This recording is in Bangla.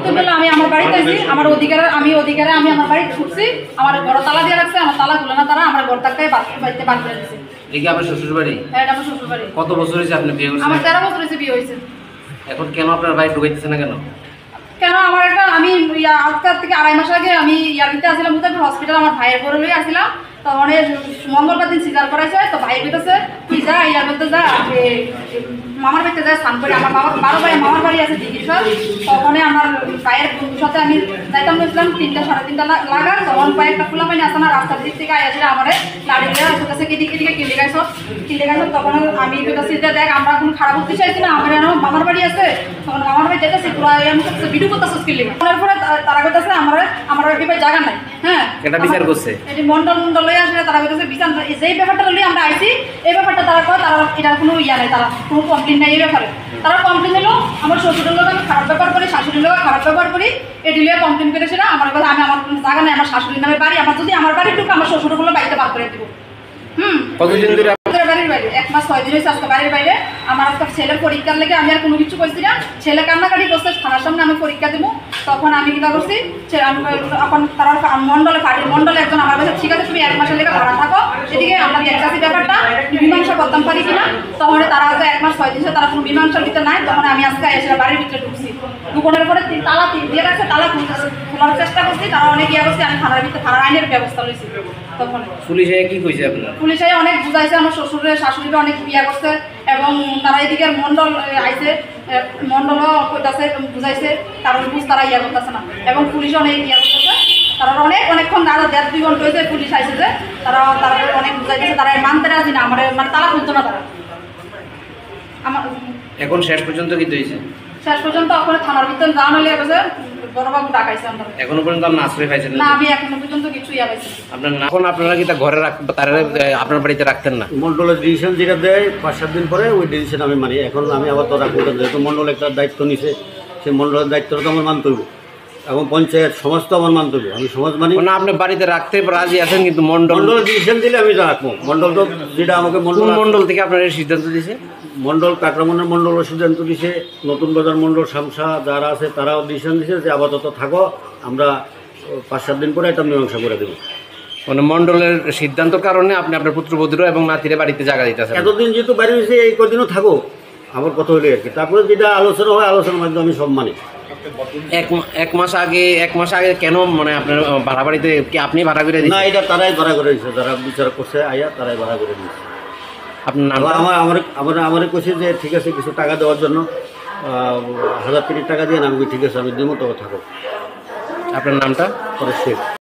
দুপুরবেলা আমি আমার বাড়িতে আছি, আমার অধিকারে আমি আমার বাড়ি ছুটছি, আমার ঘর তালা দিয়ে রাখছে, আমার তালা খুলে না, তারা আমার ঘর টাকায় বাড়িতে বার করে দিচ্ছে। এটা আপনার শ্বশুর বাড়ি? হ্যাঁ, এটা আমার শ্বশুর বাড়ি। কত বছর হয়েছে আপনি বিয়ে করছেন? আমার 13 বছর হয়েছে বিয়ে হয়েছে। এখন কেন আপনার বাড়ি ঢুকাইতেছে না কেন? কেন আমার একটা আমি আজকাল থেকে 2.5 মাস আগে আমি ইয়ারবিতে আসছিলাম, মুজাফর হসপিটাল, আমার ভাইয়ের বড় লই আসছিলাম। তো অনেক মঙ্গলবার দিন সিজার করাইছে, তো ভাই বলতেছে তুই যা ইয়ার বলতে যা মামার বাড়িতে যা স্নান করে। আমার বাবার 12 বাড়ি মামার বাড়ি আছে দিঘিশ্বর। তখন আমার ভাইয়ের বন্ধুর সাথে আমি যাইতাম, গেছিলাম 3টা 3:30 লাগার। তখন কয়েকটা খোলা পানি আসে না, রাস্তার দিক থেকে আইসে আমার লাড়ি দিয়ে আসতেছে এদিকে কিনলে গাইছ। তখন আমি বলতেছি যে দেখ আমরা কোনো খারাপ হতে চাইছি না, আমার মামার বাড়ি আছে। তখন মামার বাড়ি যেতেছি পুরো আমি ভিডিও করতেছে কিনলে পরে তারা করতেছে আমার এবার জায়গা নাই। হ্যাঁ, এটা বিচার করছে এটি মন্ডল লই আসলে তারা বলতেছে বিচার যেই ব্যাপারটা লই আমরা আইছি এই ব্যাপারটা তারা কয় তারা এটার কোনো ইয়া নেই, তারা কোনো কমপ্লেন নেই এই ব্যাপারে। তারা কমপ্লেন এলো আমার শ্বশুরের লোক আমি খারাপ ব্যবহার করি, শাশুড়ির লোক খারাপ ব্যবহার করি, এটি লিয়ে কমপ্লেন করেছিল। আমার কথা আমি আমার কোনো জায়গা নেই, আমার শাশুড়ির নামে বাড়ি, আমার যদি আমার বাড়ি ঢুকে আমার শ্বশুরগুলো বাড়িতে বার করে দেবো। কতদিন ধরে বাড়ির বাইরে 1 মাস 6 দিন হয়েছে আজকে বাড়ির বাইরে। আমার আজকে ছেলের পরীক্ষার লেগে আমি আর কোনো কিছু করছি না। ছেলে কান্নাকাটি করছে, থানার সামনে আমি পরীক্ষা দেবো। তখন আমি কিনা করছি এখন তারা পার্টির মন্ডলে একজন আমার কাছে ঠিক আছে তুমি 1 মাসের লেগে ভাড়া থাকো, এদিকে আমরা দেখতেছি ব্যাপারটা মীমাংসা করতাম পারি কিনা। তখন তারা আজকে 1 মাস 6 দিন তারা কোনো মীমাংসার ভিতরে নাই। তখন আমি আজকে এসে বাড়ির ভিতরে ঢুকছি, ঢুকানোর পরে তালা দিয়ে রাখছে, তালা খোলার চেষ্টা করছি। তারা অনেক ইয়ে করছে, আমি থানার আইনের ব্যবস্থা লইছি। তখন পুলিশে কি কইছে আপনার? পুলিশে অনেক বুঝাইছে, আমার শ্বশুরের শাশুড়িকে অনেক ইয়া করছে, এবং তারা এদিকে মন্ডল আইছে, মন্ডলও কইতাছে বুঝাইছে, কারণ বুঝ তারা ইয়া করতেছে না। এবং পুলিশও অনেক ইয়া করতেছে, তারা অনেকক্ষণ আরো 1.5-2 ঘন্টা হয়েছে পুলিশ আইছে যে তারা অনেক বুঝাইতেছে, তারা মানতে রাজি না, আমার মানে তালা খুলতো না তারা। আমার এখন শেষ পর্যন্ত কি হয়েছে? শেষ পর্যন্ত ওখানে থানার ভিতরে যাওয়া হলে গেছে, বড়বাবু ডাকাইছে আমরা। এখনো পর্যন্ত আপনি আশ্রয় পাইছেন না? আমি এখনো পর্যন্ত কিছু ইয়া পাইছি। আপনার এখন আপনারা কি তা ঘরে তারা আপনার বাড়িতে রাখতেন না? মন্ডলের ডিসিশন যেটা দেয় 5-7 দিন পরে ওই ডিসিশন আমি মানি। এখন আমি আবার তো রাখবো, যেহেতু মন্ডল একটা দায়িত্ব নিছে, সেই মন্ডলের দায়িত্বটা তো আমার মানতে হবে, এবং পঞ্চায়েত সমাজ তো আমার মানতে হবে। আমি সমাজ মানি না, আপনি বাড়িতে রাখতে রাজি আছেন, কিন্তু মন্ডলের ডিসিশন দিলে আমি রাখবো। মন্ডল তো যেটা আমাকে মন্ডল থেকে আপনার এই সিদ্ধান্ত দিয়েছে, মন্ডল কাকরামনের মন্ডলও সিদ্ধান্ত দিছে, নতুন বাজার মন্ডল শামসা যারা আছে তারাও ডিসিশন দিছে যে আপাতত থাকো, আমরা 5-7 দিন পরে এটা মীমাংসা করে দেবো। মানে মন্ডলের সিদ্ধান্তর কারণে আপনি আপনার পুত্রবধূরা এবং নাতিরে বাড়িতে জায়গা দিতেছেন। এতদিন যেহেতু বাড়ি হয়েছে এই কদিনও থাকো, আমার কথা হলে আর কি। তারপরে যেটা আলোচনা হয় আলোচনার মাধ্যমে আমি সব মানি। এক মাস আগে কেন মানে আপনার ভাড়া বাড়িতে কি আপনি ভাড়া করে দিয়েছেন? না, এটা তারাই ভাড়া করে দিয়েছে, যারা বিচার করছে আইয়া তারাই ভাড়া করে দিয়েছে। আপনার নাম? আমার কইছে যে ঠিক আছে কিছু টাকা দেওয়ার জন্য 1000-30 টাকা দিয়ে আমি ঠিক আছে আমি দিব, তবে থাকো। আপনার নামটা? পরে শেখ।